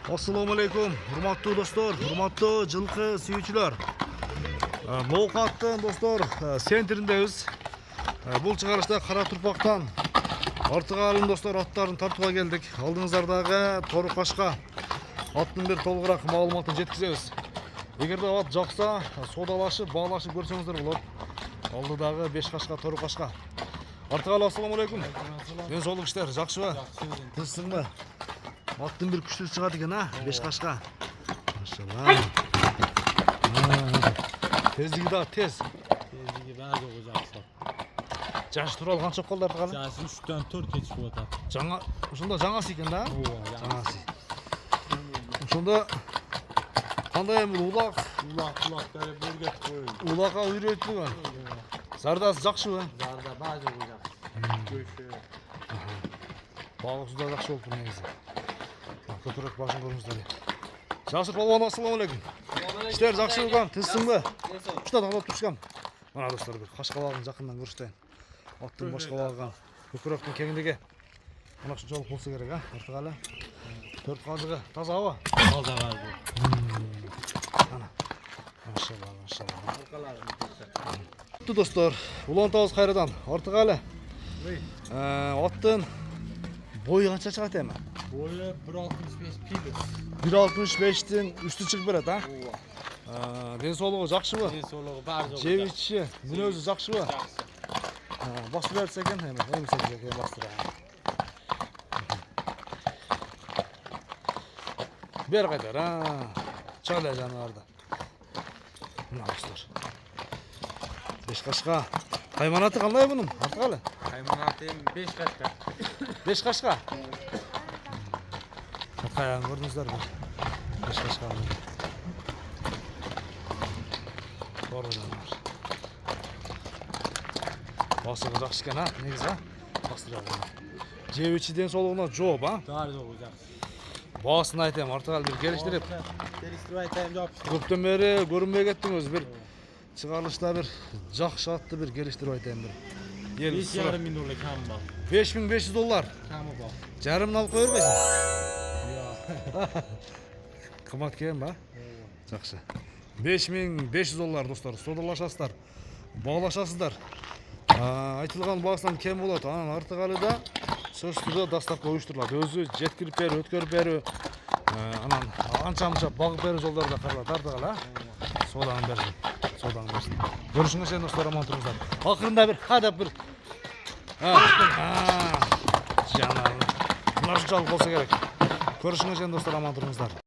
Assalamu alaikum, hurmatli do'stlar, hurmatli жылқы suyuvchilar. Ноқаттың достар, сентріндеміз. Бұл шығарышта қара тұрпақтан артығалың достар аттарын тартуға келдік. Алдыңыздардағы торы қашқа аттың бір толығырақ мағлұматын жеткіземіз. Егер де ат жақса, содалашы, бағлашы көрсеңіздер болады. Алдыдағы 5 қашқа, торы қашқа. Артығалы, ассаламу алейкум. Мен солық іштер, жақсы ба? Тізсің ба? Аттың бір күшті шығады екен, 5 қашқа. Машалла. Тездігі да тез. Тездігі бәрі жоғы жақсы. Жашы туралы қанша қолды артығалы? Жасы 3-тен 4 кетіп отады. Ошонда жаңасы екен да? Жаңасы. Ошонда қандай еміл улақ? Улақ-улақтары бірге қойын. Улаққа үйретті ме? Зардасы жақшы ба? Зарда бәрі жоғы жақсы. Көші. Балық суда жақшы болып тұр негізі. Көтірек башын көріңіздер. Жасыр палуан, ассаламу алейкум. İşler жақсы болған, тізсің бе? Ұшта тағылап тұршқам. Мына достар, қашқалағын жақыннан көріштен. Аттың башқалағын, көкіректің кеңдігі. Мына шыншалық болса керек, артығалы. 4 қазығы, таза ауа. Таза қарғы. Ана. Машалла, машалла. Құтты достар, ұлан тауыз қайрадан, артығалы. Аттың бойы қанша шығады әмі? Бойы 1.65 пиді. 1.65-тен үсті шығып береді, денсаулығы жақсы ба? Денсаулығы бәрі жоғы Жеп іші, мүнөзі жақсы ба? жақсы. Бастыр әртсі екен, емісек екен бастыр. Бер қайтар, чағылай жануарды. Мына достар. 5 қашқа. Қайманаты қандай бұның? Артықалы? Қайманатым 5 қашқа. 5 қашқа? Қаяғын көрдіңіздер бе? 5 қашқа бұның. Doğru canlar. Basığı жақсы екен, негізі, бастырады. Жеп ішіден солығына жоқ, Бәрі жоғы жақсы. Басын айтайым, артығал бір келіштіріп. Келістіріп айтайым жауапсыз. Көптен бері көрінбей кеттіңіз, бір шығарылышта бір жақсы атты бір келіштіріп айтайым бір. 5,5 мың доллар кәмі бар. $5500. Кәмі бар. Жарымын алып қойыр бейсің? Иә. Қымат кен ба? Жақсы. $5500 достар, содалашасыздар, бағлашасыздар. Айтылған бағысынан кем болады, анан артығалы да сөзсізді дастапқа ұйыштырылады. Өзі жеткіріп бері, өткөріп бері, анан анша-мұнша бағып бері жолдары да қарылады. Артығалы, содан берсін. Көрішіңіз сен достар, аман тұрыңыздар. Ақырында бір, қадап бір. Жанарың. Мына жалық болса керек. Көрішіңіз сен достар, аман тұрыңыздар.